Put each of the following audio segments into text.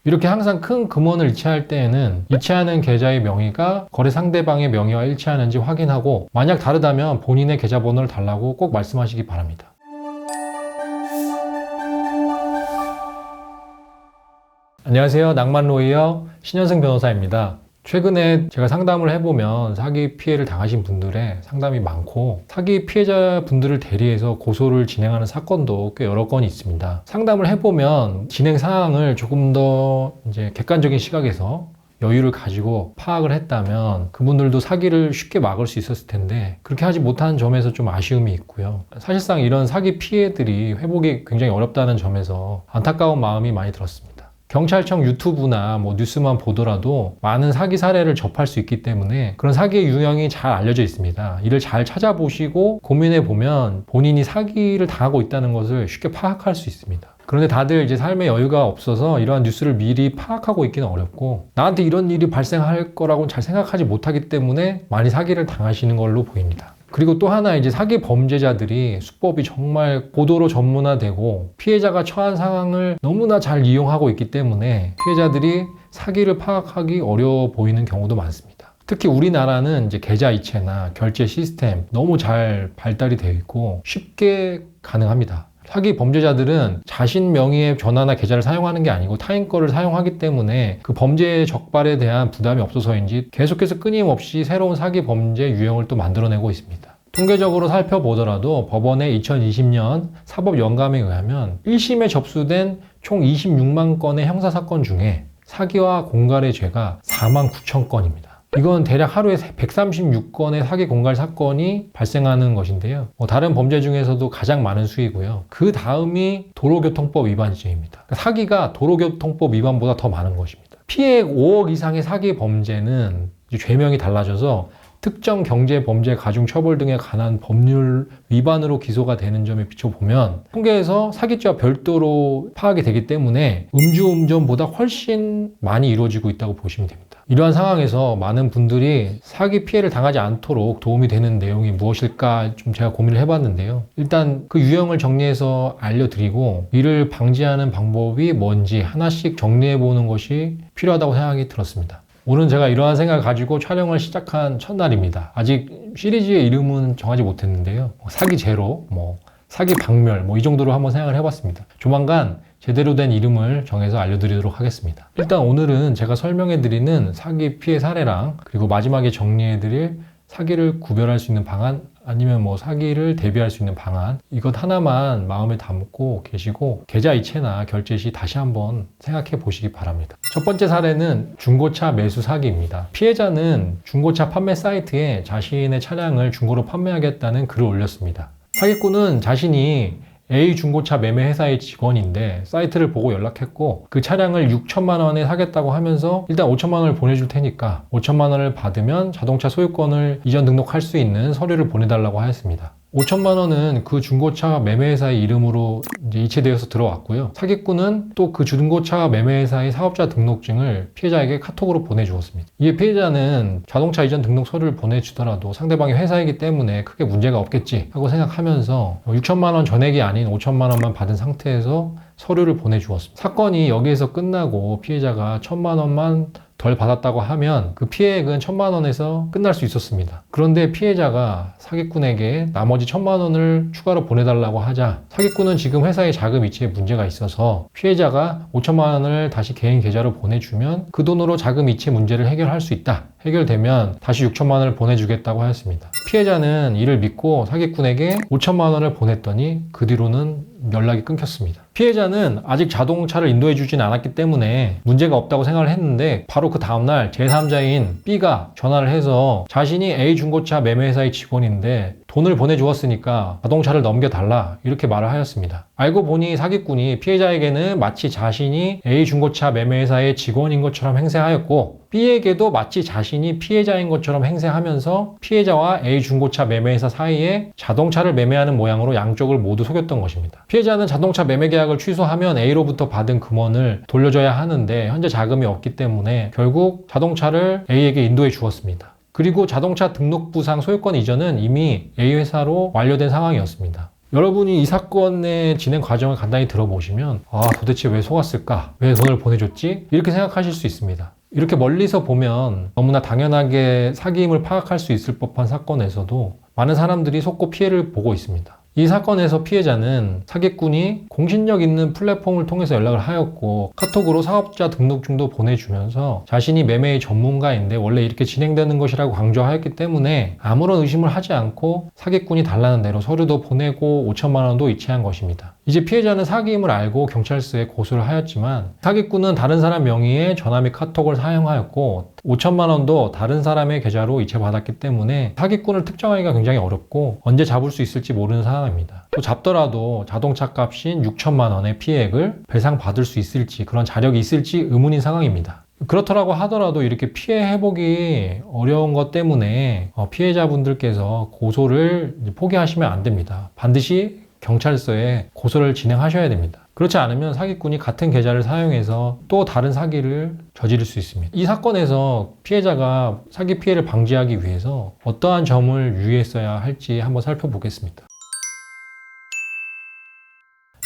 이렇게 항상 큰 금원을 이체할 때에는 이체하는 계좌의 명의가 거래 상대방의 명의와 일치하는지 확인하고, 만약 다르다면 본인의 계좌번호를 달라고 꼭 말씀하시기 바랍니다. 안녕하세요. 낭만로이어 신현승 변호사입니다. 최근에 제가 상담을 해보면 사기 피해를 당하신 분들의 상담이 많고, 사기 피해자분들을 대리해서 고소를 진행하는 사건도 꽤 여러 건이 있습니다. 상담을 해보면 진행 상황을 조금 더 객관적인 시각에서 여유를 가지고 파악을 했다면 그분들도 사기를 쉽게 막을 수 있었을 텐데, 그렇게 하지 못한 점에서 좀 아쉬움이 있고요. 사실상 이런 사기 피해들이 회복이 굉장히 어렵다는 점에서 안타까운 마음이 많이 들었습니다. 경찰청 유튜브나 뉴스만 보더라도 많은 사기 사례를 접할 수 있기 때문에 그런 사기의 유형이 잘 알려져 있습니다. 이를 잘 찾아보시고 고민해 보면 본인이 사기를 당하고 있다는 것을 쉽게 파악할 수 있습니다. 그런데 다들 이제 삶의 여유가 없어서 이러한 뉴스를 미리 파악하고 있기는 어렵고, 나한테 이런 일이 발생할 거라고는 잘 생각하지 못하기 때문에 많이 사기를 당하시는 걸로 보입니다. 그리고 또 하나, 이제 사기 범죄자들이 수법이 정말 고도로 전문화되고 피해자가 처한 상황을 너무나 잘 이용하고 있기 때문에 피해자들이 사기를 파악하기 어려워 보이는 경우도 많습니다. 특히 우리나라는 이제 계좌 이체나 결제 시스템 너무 잘 발달이 되어 있고 쉽게 가능합니다. 사기 범죄자들은 자신 명의의 전화나 계좌를 사용하는 게 아니고 타인 거를 사용하기 때문에 그 범죄 적발에 대한 부담이 없어서인지 계속해서 끊임없이 새로운 사기 범죄 유형을 또 만들어내고 있습니다. 통계적으로 살펴보더라도 법원의 2020년 사법연감에 의하면 1심에 접수된 총 26만 건의 형사사건 중에 사기와 공갈의 죄가 4만 9천 건입니다. 이건 대략 하루에 136건의 사기 공갈 사건이 발생하는 것인데요. 다른 범죄 중에서도 가장 많은 수이고요. 그 다음이 도로교통법 위반죄입니다. 그러니까 사기가 도로교통법 위반보다 더 많은 것입니다. 피해액 5억 이상의 사기 범죄는 죄명이 달라져서 특정 경제범죄 가중처벌 등에 관한 법률 위반으로 기소가 되는 점에 비춰보면 통계에서 사기죄와 별도로 파악이 되기 때문에 음주운전보다 훨씬 많이 이루어지고 있다고 보시면 됩니다. 이러한 상황에서 많은 분들이 사기 피해를 당하지 않도록 도움이 되는 내용이 무엇일까 좀 제가 고민을 해봤는데요. 일단 그 유형을 정리해서 알려드리고 이를 방지하는 방법이 뭔지 하나씩 정리해보는 것이 필요하다고 생각이 들었습니다. 오늘 제가 이러한 생각을 가지고 촬영을 시작한 첫날입니다. 아직 시리즈의 이름은 정하지 못했는데요. 사기 제로, 사기 박멸, 이 정도로 한번 생각을 해봤습니다. 조만간 제대로 된 이름을 정해서 알려드리도록 하겠습니다. 일단 오늘은 제가 설명해드리는 사기 피해 사례랑, 그리고 마지막에 정리해드릴 사기를 구별할 수 있는 방안, 아니면 사기를 대비할 수 있는 방안, 이것 하나만 마음에 담고 계시고 계좌 이체나 결제 시 다시 한번 생각해 보시기 바랍니다. 첫 번째 사례는 중고차 매수 사기입니다. 피해자는 중고차 판매 사이트에 자신의 차량을 중고로 판매하겠다는 글을 올렸습니다. 사기꾼은 자신이 A 중고차 매매 회사의 직원인데 사이트를 보고 연락했고, 그 차량을 6천만 원에 사겠다고 하면서 일단 5천만 원을 보내줄 테니까 5천만 원을 받으면 자동차 소유권을 이전 등록할 수 있는 서류를 보내달라고 하였습니다. 5천만 원은 그 중고차 매매회사의 이름으로 이제 이체되어서 들어왔고요. 사기꾼은 또 그 중고차 매매회사의 사업자 등록증을 피해자에게 카톡으로 보내주었습니다. 이에 피해자는 자동차 이전 등록 서류를 보내주더라도 상대방의 회사이기 때문에 크게 문제가 없겠지 하고 생각하면서 6천만 원 전액이 아닌 5천만 원만 받은 상태에서 서류를 보내주었습니다. 사건이 여기에서 끝나고 피해자가 1천만 원만 덜 받았다고 하면 그 피해액은 1천만 원에서 끝날 수 있었습니다. 그런데 피해자가 사기꾼에게 나머지 1천만 원을 추가로 보내달라고 하자, 사기꾼은 지금 회사의 자금 이체에 문제가 있어서 피해자가 5천만 원을 다시 개인 계좌로 보내주면 그 돈으로 자금 이체 문제를 해결할 수 있다. 해결되면 다시 6천만 원을 보내주겠다고 하였습니다. 피해자는 이를 믿고 사기꾼에게 5천만 원을 보냈더니 그 뒤로는 연락이 끊겼습니다. 피해자는 아직 자동차를 인도해 주진 않았기 때문에 문제가 없다고 생각을 했는데, 바로 그 다음날 제3자인 B가 전화를 해서 자신이 A 중고차 매매회사의 직원인데 돈을 보내주었으니까 자동차를 넘겨달라, 이렇게 말을 하였습니다. 알고 보니 사기꾼이 피해자에게는 마치 자신이 A 중고차 매매회사의 직원인 것처럼 행세하였고, B에게도 마치 자신이 피해자인 것처럼 행세하면서 피해자와 A 중고차 매매회사 사이에 자동차를 매매하는 모양으로 양쪽을 모두 속였던 것입니다. 피해자는 자동차 매매 계약을 취소하면 A로부터 받은 금원을 돌려줘야 하는데 현재 자금이 없기 때문에 결국 자동차를 A에게 인도해 주었습니다. 그리고 자동차 등록부상 소유권 이전은 이미 A 회사로 완료된 상황이었습니다. 여러분이 이 사건의 진행 과정을 간단히 들어보시면 도대체 왜 속았을까? 왜 돈을 보내줬지? 이렇게 생각하실 수 있습니다. 이렇게 멀리서 보면 너무나 당연하게 사기임을 파악할 수 있을 법한 사건에서도 많은 사람들이 속고 피해를 보고 있습니다. 이 사건에서 피해자는 사기꾼이 공신력 있는 플랫폼을 통해서 연락을 하였고 카톡으로 사업자 등록증도 보내주면서 자신이 매매의 전문가인데 원래 이렇게 진행되는 것이라고 강조하였기 때문에 아무런 의심을 하지 않고 사기꾼이 달라는 대로 서류도 보내고 5천만 원도 이체한 것입니다. 이제 피해자는 사기임을 알고 경찰서에 고소를 하였지만 사기꾼은 다른 사람 명의의 전화 및 카톡을 사용하였고 5천만 원도 다른 사람의 계좌로 이체받았기 때문에 사기꾼을 특정하기가 굉장히 어렵고 언제 잡을 수 있을지 모르는 상황입니다. 또 잡더라도 자동차 값인 6천만 원의 피해액을 배상받을 수 있을지 그런 자력이 있을지 의문인 상황입니다. 그렇더라고 하더라도 이렇게 피해 회복이 어려운 것 때문에 피해자분들께서 고소를 포기하시면 안 됩니다. 반드시 경찰서에 고소를 진행하셔야 됩니다. 그렇지 않으면 사기꾼이 같은 계좌를 사용해서 또 다른 사기를 저지를 수 있습니다. 이 사건에서 피해자가 사기 피해를 방지하기 위해서 어떠한 점을 유의했어야 할지 한번 살펴보겠습니다.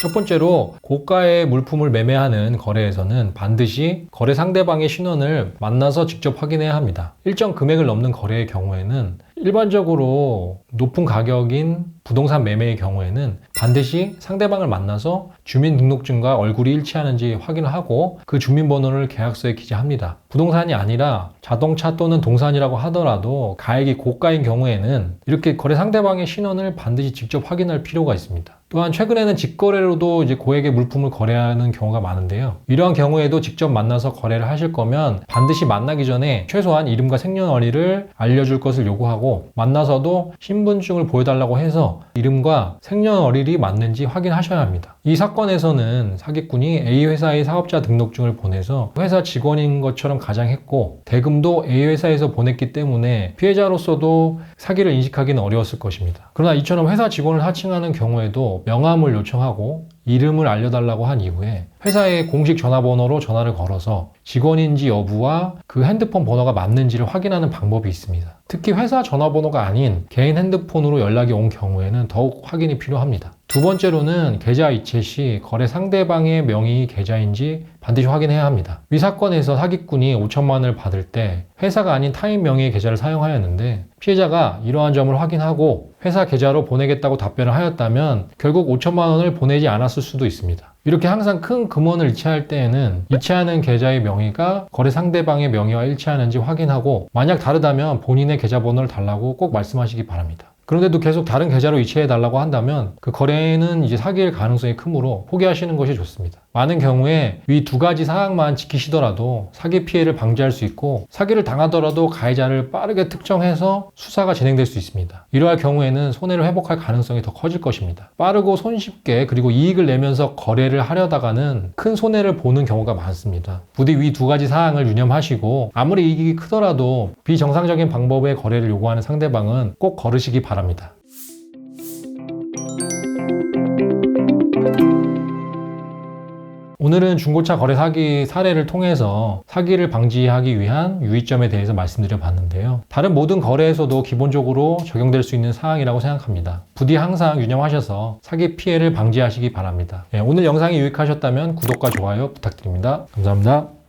첫 번째로 고가의 물품을 매매하는 거래에서는 반드시 거래 상대방의 신원을 만나서 직접 확인해야 합니다. 일정 금액을 넘는 거래의 경우에는 일반적으로 높은 가격인 부동산 매매의 경우에는 반드시 상대방을 만나서 주민등록증과 얼굴이 일치하는지 확인을 하고 그 주민번호를 계약서에 기재합니다. 부동산이 아니라 자동차 또는 동산이라고 하더라도 가액이 고가인 경우에는 이렇게 거래 상대방의 신원을 반드시 직접 확인할 필요가 있습니다. 또한 최근에는 직거래로도 이제 고액의 물품을 거래하는 경우가 많은데요. 이러한 경우에도 직접 만나서 거래를 하실 거면 반드시 만나기 전에 최소한 이름과 생년월일을 알려줄 것을 요구하고 만나서도 신분증을 보여달라고 해서 이름과 생년월일이 맞는지 확인하셔야 합니다. 이 사건에서는 사기꾼이 A 회사의 사업자 등록증을 보내서 회사 직원인 것처럼 가장했고 대금도 A 회사에서 보냈기 때문에 피해자로서도 사기를 인식하기는 어려웠을 것입니다. 그러나 이처럼 회사 직원을 하칭하는 경우에도 명함을 요청하고 이름을 알려달라고 한 이후에 회사의 공식 전화번호로 전화를 걸어서 직원인지 여부와 그 핸드폰 번호가 맞는지를 확인하는 방법이 있습니다. 특히 회사 전화번호가 아닌 개인 핸드폰으로 연락이 온 경우에는 더욱 확인이 필요합니다. 두 번째로는 계좌 이체 시 거래 상대방의 명의 계좌인지 반드시 확인해야 합니다. 이 사건에서 사기꾼이 5천만 원을 받을 때 회사가 아닌 타인 명의의 계좌를 사용하였는데 피해자가 이러한 점을 확인하고 회사 계좌로 보내겠다고 답변을 하였다면 결국 5천만 원을 보내지 않았을 수도 있습니다. 이렇게 항상 큰 금원을 이체할 때에는 이체하는 계좌의 명의가 거래 상대방의 명의와 일치하는지 확인하고 만약 다르다면 본인의 계좌번호를 달라고 꼭 말씀하시기 바랍니다. 그런데도 계속 다른 계좌로 이체해 달라고 한다면 그 거래는 이제 사기일 가능성이 크므로 포기하시는 것이 좋습니다. 많은 경우에 이 두 가지 사항만 지키시더라도 사기 피해를 방지할 수 있고 사기를 당하더라도 가해자를 빠르게 특정해서 수사가 진행될 수 있습니다. 이러할 경우에는 손해를 회복할 가능성이 더 커질 것입니다. 빠르고 손쉽게 그리고 이익을 내면서 거래를 하려다가는 큰 손해를 보는 경우가 많습니다. 부디 이 두 가지 사항을 유념하시고 아무리 이익이 크더라도 비정상적인 방법의 거래를 요구하는 상대방은 꼭 거르시기 바랍니다. 오늘은 중고차 거래 사기 사례를 통해서 사기를 방지하기 위한 유의점에 대해서 말씀드려 봤는데요. 다른 모든 거래에서도 기본적으로 적용될 수 있는 사항이라고 생각합니다. 부디 항상 유념하셔서 사기 피해를 방지하시기 바랍니다. 오늘 영상이 유익하셨다면 구독과 좋아요 부탁드립니다. 감사합니다.